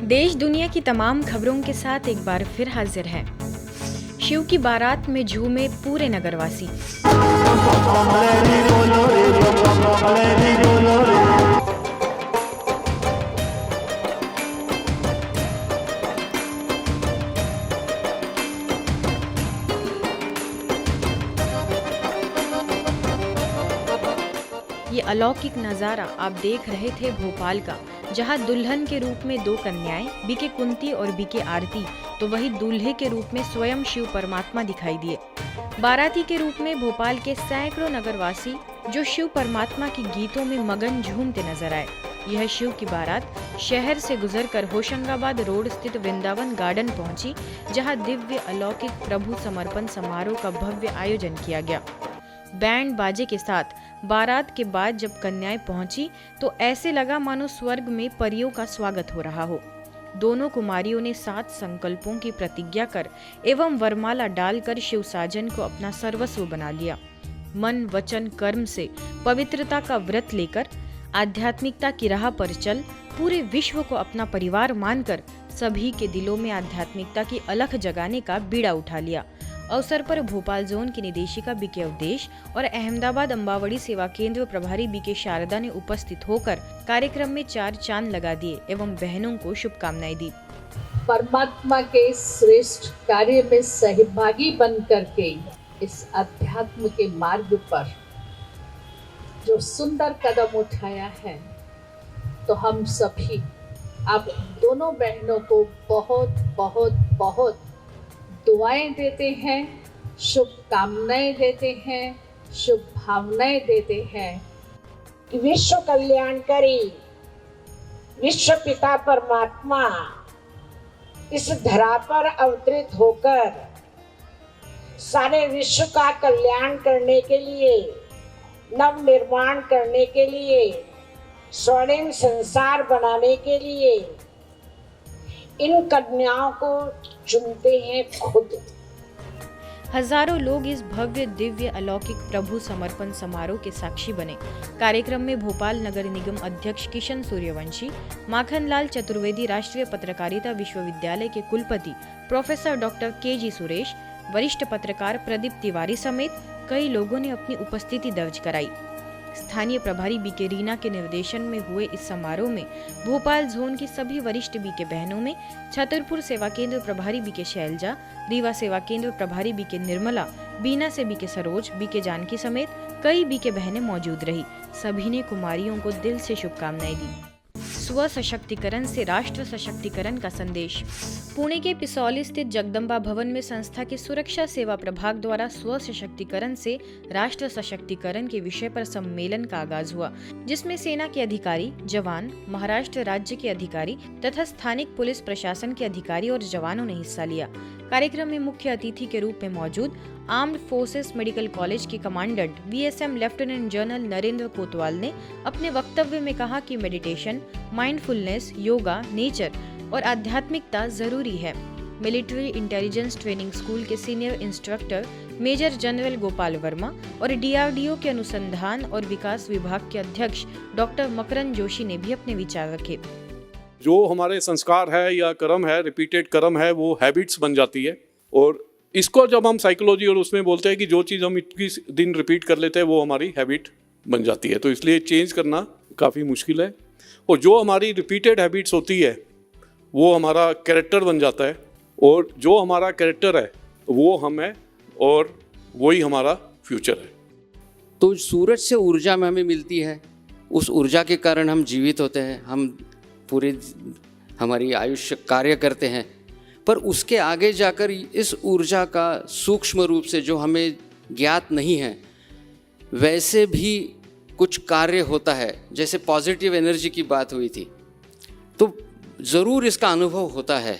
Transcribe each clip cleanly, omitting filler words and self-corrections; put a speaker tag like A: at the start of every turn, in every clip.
A: देश दुनिया की तमाम खबरों के साथ एक बार फिर हाजिर है। शिव की बारात में झूमे पूरे नगरवासी। ये अलौकिक नज़ारा आप देख रहे थे भोपाल का, जहां दुल्हन के रूप में दो कन्याएं बीके कुंती और बीके आरती, तो वही दूल्हे के रूप में स्वयं शिव परमात्मा दिखाई दिए। बाराती के रूप में भोपाल के सैकड़ों नगरवासी जो शिव परमात्मा के गीतों में मगन झूमते नजर आए। यह शिव की बारात शहर से गुजरकर होशंगाबाद रोड स्थित वृंदावन गार्डन पहुंची, जहां दिव्य अलौकिक प्रभु समर्पण समारोह का भव्य आयोजन किया गया। बैंड बाजे के साथ बारात के बाद जब कन्याएं पहुंची तो ऐसे लगा मानो स्वर्ग में परियों का स्वागत हो रहा हो। दोनों कुमारियों ने 7 संकल्पों की प्रतिज्ञा कर एवं वरमाला डालकर शिव साजन को अपना सर्वस्व बना लिया। मन वचन कर्म से पवित्रता का व्रत लेकर आध्यात्मिकता की राह पर चल पूरे विश्व को अपना परिवार मानकर सभी के दिलों में आध्यात्मिकता की अलख जगाने का बीड़ा उठा लिया। अवसर पर भोपाल जोन की निदेशिका बीके अवधेश और अहमदाबाद अंबावड़ी सेवा केंद्र प्रभारी बीके शारदा ने उपस्थित होकर कार्यक्रम में 4 चांद लगा दिए एवं बहनों को शुभकामनाएं दी।
B: परमात्मा के श्रेष्ठ कार्य में सहभागी बन करके इस अध्यात्म के मार्ग पर जो सुंदर कदम उठाया है, तो हम सभी आप दोनों बहनों को बहुत बहुत बहुत दुआएं देते हैं, शुभकामनाएं देते हैं, शुभ भावनाएं देते हैं।
C: विश्व कल्याणकारी विश्व पिता परमात्मा इस धरा पर अवतरित होकर सारे विश्व का कल्याण करने के लिए, नव निर्माण करने के लिए, स्वर्णिम संसार बनाने के लिए इन कन्याओं को चुनते हैं खुद।
A: हजारों लोग इस भव्य दिव्य अलौकिक प्रभु समर्पण समारोह के साक्षी बने। कार्यक्रम में भोपाल नगर निगम अध्यक्ष किशन सूर्यवंशी, माखनलाल चतुर्वेदी राष्ट्रीय पत्रकारिता विश्वविद्यालय के कुलपति प्रोफेसर डॉक्टर के.जी. सुरेश, वरिष्ठ पत्रकार प्रदीप तिवारी समेत कई लोगों ने अपनी उपस्थिति दर्ज कराई। स्थानीय प्रभारी बीके रीना के निर्देशन में हुए इस समारोह में भोपाल जोन की सभी वरिष्ठ बीके बहनों में छतरपुर सेवा केंद्र प्रभारी बीके शैलजा, रीवा सेवा केंद्र प्रभारी बीके निर्मला, बीना से बीके सरोज, बीके जानकी समेत कई बीके बहनें मौजूद रही। सभी ने कुमारियों को दिल से शुभकामनाएं दी। स्व सशक्तिकरण से राष्ट्र सशक्तिकरण का संदेश। पुणे के पिसौली स्थित जगदम्बा भवन में संस्था के सुरक्षा सेवा प्रभाग द्वारा स्व सशक्तिकरण से राष्ट्र सशक्तिकरण के विषय पर सम्मेलन का आगाज हुआ, जिसमें सेना के अधिकारी, जवान, महाराष्ट्र राज्य के अधिकारी तथा स्थानिक पुलिस प्रशासन के अधिकारी और जवानों ने हिस्सा लिया। कार्यक्रम में मुख्य अतिथि के रूप में मौजूद आर्म्ड फोर्सेस मेडिकल कॉलेज के commandant BSM lieutenant general Narendra कोतवाल ने अपने वक्तव्य में कहा कि मेडिटेशन, माइंडफुलनेस, योगा, नेचर और आध्यात्मिकता जरूरी है। मिलिट्री इंटेलिजेंस ट्रेनिंग स्कूल के senior instructor major general Gopal Verma और डीआरडीओ के अनुसंधान और विकास विभाग के अध्यक्ष डॉक्टर मकरंद जोशी ने भी अपने विचार रखे।
D: जो हमारे संस्कार है या कर्म है, रिपीटेड कर्म है, वो हैबिट्स बन जाती है। और इसको जब हम साइकोलॉजी और उसमें बोलते हैं कि जो चीज़ हम 21 दिन रिपीट कर लेते हैं वो हमारी हैबिट बन जाती है, तो इसलिए चेंज करना काफ़ी मुश्किल है। और जो हमारी रिपीटेड हैबिट्स होती है वो हमारा कैरेक्टर बन जाता है, और जो हमारा कैरेक्टर है वो हम है और वही हमारा फ्यूचर है।
E: तो सूरज से ऊर्जा में हमें मिलती है, उस ऊर्जा के कारण हम जीवित होते हैं, हम पूरे हमारी आयुष्य कार्य करते हैं। पर उसके आगे जाकर इस ऊर्जा का सूक्ष्म रूप से जो हमें ज्ञात नहीं है, वैसे भी कुछ कार्य होता है। जैसे पॉजिटिव एनर्जी की बात हुई थी, तो ज़रूर इसका अनुभव होता है।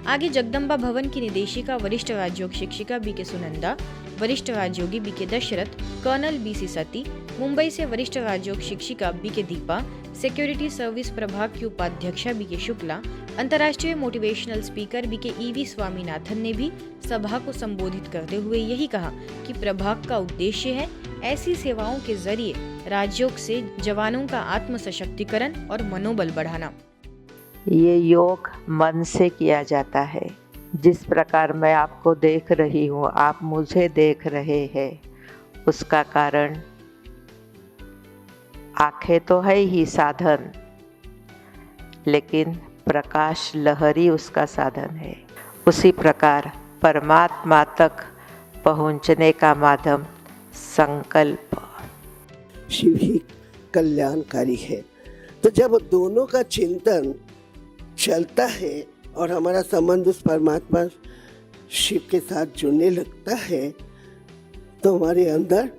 A: आगे जगदम्बा भवन की निदेशिका वरिष्ठ राजयोग शिक्षिका बीके सुनंदा, वरिष्ठ राजयोगी बीके दशरथ, कर्नल बीसी सती, मुंबई से वरिष्ठ राजयोग शिक्षिका बीके दीपा, सिक्योरिटी सर्विस प्रभाग की उपाध्यक्षा बीके शुक्ला, अंतर्राष्ट्रीय motivational speaker BK EV Swaminathan ने भी सभा को संबोधित करते हुए यही कहा कि प्रभाग का उद्देश्य है ऐसी सेवाओं के जरिए राजयोग से जवानों का आत्म सशक्तिकरण और मनोबल बढ़ाना।
F: ये योग मन से किया जाता है। जिस प्रकार मैं आपको देख रही हूँ, आप मुझे देख रहे हैं, उसका कारण आँखें तो है ही साधन, लेकिन प्रकाश लहरी उसका साधन है। उसी प्रकार परमात्मा तक पहुँचने का माध्यम संकल्प।
G: शिव ही कल्याणकारी है। तो जब दोनों का चिंतन चलता है और हमारा संबंध उस परमात्मा शिव के साथ जुड़ने लगता है, तो हमारे अंदर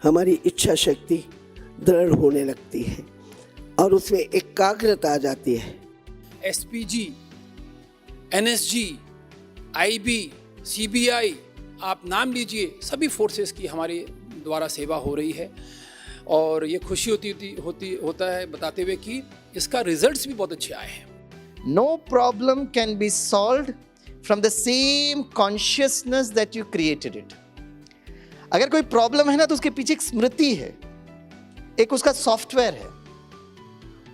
G: हमारी इच्छा शक्ति दृढ़ होने लगती है और उसमें एकाग्रता आ जाती है।
H: एसपीजी, एनएसजी, आईबी, सीबीआई, आप नाम लीजिए, सभी फोर्सेस की हमारे द्वारा सेवा हो रही है और ये खुशी होता है बताते हुए कि इसका रिजल्ट्स भी बहुत अच्छे आए हैं।
I: No problem can be solved from the same consciousness that you created it. अगर कोई प्रॉब्लम है ना, तो उसके पीछे एक स्मृति है, एक उसका सॉफ्टवेयर है।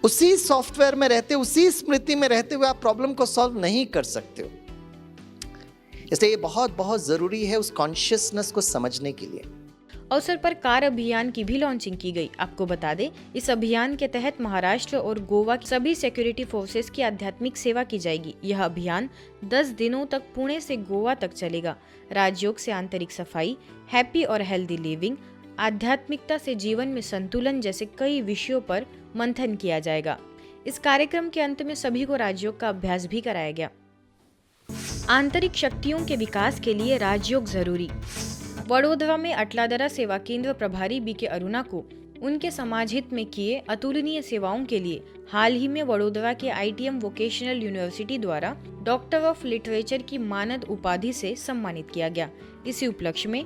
I: उसी सॉफ्टवेयर में रहते, उसी स्मृति में रहते हुए आप प्रॉब्लम को सॉल्व नहीं कर सकते हो। इसलिए ये बहुत बहुत जरूरी है उस कॉन्शियसनेस को समझने के लिए।
A: अवसर पर कार अभियान की भी लॉन्चिंग की गई। आपको बता दें, इस अभियान के तहत महाराष्ट्र और गोवा की सभी सिक्योरिटी फोर्सेस की आध्यात्मिक सेवा की जाएगी। यह अभियान 10 दिनों तक पुणे से गोवा तक चलेगा। राजयोग से आंतरिक सफाई, हैप्पी और हेल्दी लिविंग, आध्यात्मिकता से जीवन में संतुलन जैसे कई विषयों पर मंथन किया जाएगा। इस कार्यक्रम के अंत में सभी को राजयोग का अभ्यास भी कराया गया। आंतरिक शक्तियों के विकास के लिए राजयोग जरूरी। वडोदरा में अटलादरा सेवा केंद्र प्रभारी बीके अरुणा को उनके समाज हित में किए अतुलनीय सेवाओं के लिए हाल ही में वडोदरा के ITM वोकेशनल यूनिवर्सिटी द्वारा डॉक्टर ऑफ लिटरेचर की मानद उपाधि से सम्मानित किया गया। इसी उपलक्ष्य में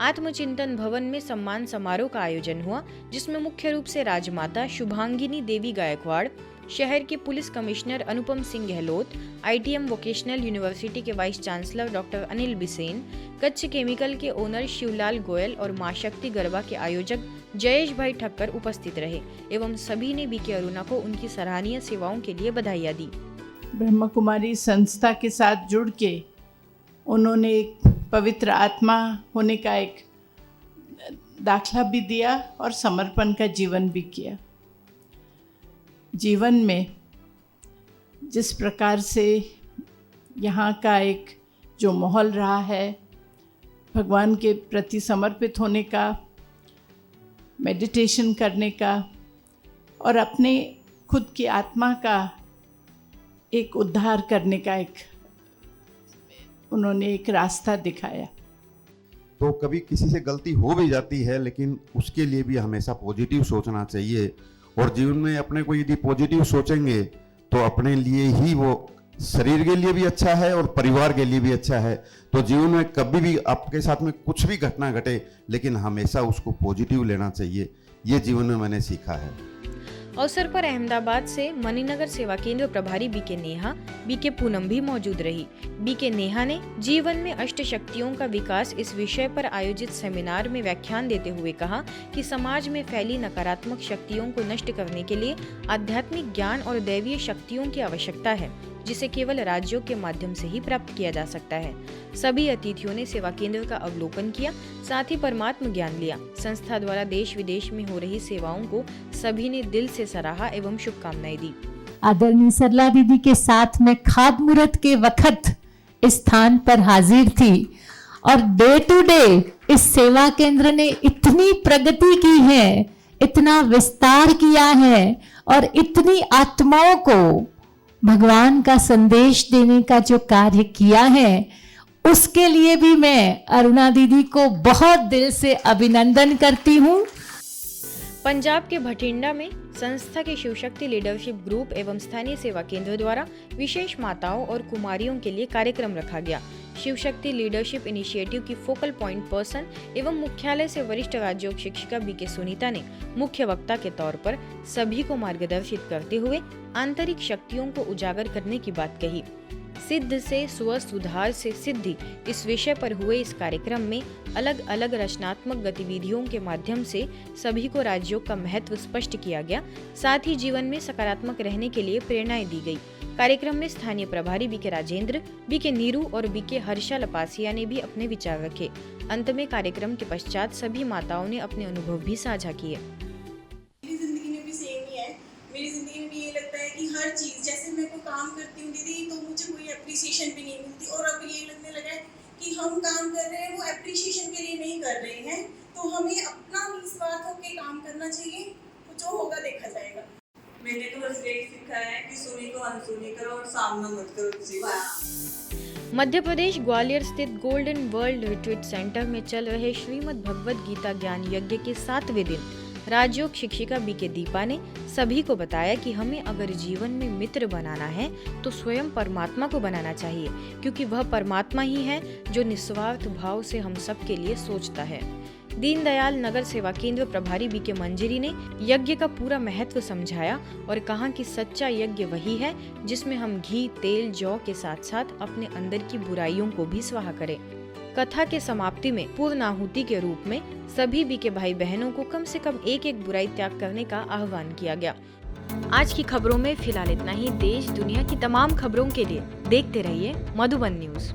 A: आत्मचिंतन भवन में सम्मान समारोह का आयोजन हुआ, जिसमें मुख्य रूप से राजमाता शुभांगिनी देवी गायकवाड़, शहर के police commissioner Anupam Singh Gehlot, ITM vocational university के vice chancellor doctor Anil Bisen, Kutch chemical के ओनर शिवलाल गोयल और मां शक्ति गरबा के आयोजक जयेश भाई ठक्कर उपस्थित रहे एवं सभी ने बीके अरुणा को उनकी सराहनीय सेवाओं के लिए बधाइयां दी।
J: ब्रह्म कुमारी संस्था के साथ जुड़ के उन्होंने एक पवित्र आत्मा होने का एक दाखला भी दिया और समर्पण का जीवन भी किया। जीवन में जिस प्रकार से यहाँ का एक जो माहौल रहा है, भगवान के प्रति समर्पित होने का, मेडिटेशन करने का और अपने खुद की आत्मा का एक उद्धार करने का उन्होंने एक रास्ता दिखाया।
K: तो कभी किसी से गलती हो भी जाती है, लेकिन उसके लिए भी हमेशा पॉजिटिव सोचना चाहिए और जीवन में अपने को यदि पॉजिटिव सोचेंगे तो अपने लिए ही वो शरीर के लिए भी अच्छा है और परिवार के लिए भी अच्छा है। तो जीवन में कभी भी आपके साथ में कुछ भी घटना घटे, लेकिन हमेशा उसको पॉजिटिव लेना चाहिए। ये जीवन में मैंने सीखा है।
A: अवसर पर अहमदाबाद से मणिनगर सेवा केंद्र प्रभारी बीके नेहा, बीके पूनम भी मौजूद रही। बीके नेहा ने जीवन में अष्ट शक्तियों का विकास इस विषय पर आयोजित सेमिनार में व्याख्यान देते हुए कहा कि समाज में फैली नकारात्मक शक्तियों को नष्ट करने के लिए आध्यात्मिक ज्ञान और दैवीय शक्तियों की आवश्यकता है, जिसे केवल राजयोग के माध्यम से ही प्राप्त किया जा सकता है। सभी अतिथियों ने सेवा केंद्र का अवलोकन किया, साथ ही परमात्म ज्ञान लिया। संस्था द्वारा देश विदेश में हो रही सेवाओं को सभी ने दिल से सराहा एवं शुभकामनाएं दी।
L: आदरणीय सरला दीदी के साथ में खाद मुहूर्त के वक्त इस स्थान पर हाजिर थी और डे टू डे इस सेवा केंद्र ने इतनी प्रगति की है, इतना विस्तार किया है और इतनी आत्माओं को भगवान का संदेश देने का जो कार्य किया है, उसके लिए भी मैं अरुणा दीदी को बहुत दिल से अभिनंदन करती हूँ।
A: पंजाब के भटिंडा में संस्था के शिवशक्ति लीडरशिप ग्रुप एवं स्थानीय सेवा केंद्र द्वारा विशेष माताओं और कुमारियों के लिए कार्यक्रम रखा गया। शिवशक्ति लीडरशिप इनिशिएटिव की फोकल पॉइंट पर्सन एवं मुख्यालय से वरिष्ठ राजयोग शिक्षिका बीके सुनीता ने मुख्य वक्ता के तौर पर सभी को मार्गदर्शित करते हुए आंतरिक शक्तियों को उजागर करने की बात कही। सिद्ध से स्व सुधार से सिद्धि इस विषय पर हुए इस कार्यक्रम में अलग अलग रचनात्मक गतिविधियों के माध्यम से सभी को राजयोग का महत्व स्पष्ट किया गया। साथ ही जीवन में सकारात्मक रहने के लिए प्रेरणाएं दी गई। कार्यक्रम में स्थानीय प्रभारी बीके राजेंद्र, बीके नीरू और बीके हर्षा लपासिया ने भी अपने विचार रखे। अंत में कार्यक्रम के पश्चात सभी माताओं ने अपने अनुभव भी साझा किए।
M: मेरी जिंदगी में भी सेम ही है। मेरी जिंदगी में भी ये लगता है कि हर चीज़, जैसे मैं कोई काम करती हूँ दीदी, तो मुझे कोई अप्रिसिएशन भी नहीं मिलती, और अब ये लगने लगा है कि हम काम कर रहे हैं वो अप्रिसिएशन के लिए नहीं कर रहे हैं, तो हमें अपना निस्वार्थ होकर काम करना चाहिए, तो जो होगा देखा जाएगा। मैंने तो बस यही सीखा है कि सुनी को अनसुनी करो और सामना मत करो किसी का।
A: मध्य प्रदेश ग्वालियर स्थित गोल्डन वर्ल्ड रिट्रीट सेंटर में चल रहे श्रीमद् भगवद गीता ज्ञान यज्ञ के 7वें दिन राजयोग शिक्षिका बीके दीपा ने सभी को बताया कि हमें अगर जीवन में मित्र बनाना है तो स्वयं परमात्मा को बनाना चाहिए, क्योंकि वह परमात्मा ही है जो निस्वार्थ भाव से हम सब के लिए सोचता है। दीनदयाल नगर सेवा केंद्र प्रभारी बीके मंजरी ने यज्ञ का पूरा महत्व समझाया और कहा कि सच्चा यज्ञ वही है जिसमें हम घी, तेल, जौ के साथ साथ अपने अंदर की बुराइयों को भी स्वाहा करें। कथा के समाप्ति में पूर्णाहुति के रूप में सभी बीके भाई बहनों को कम से कम एक बुराई त्याग करने का आह्वान किया गया। आज की खबरों में फिलहाल इतना ही। देश दुनिया की तमाम खबरों के लिए देखते रहिए मधुबन न्यूज।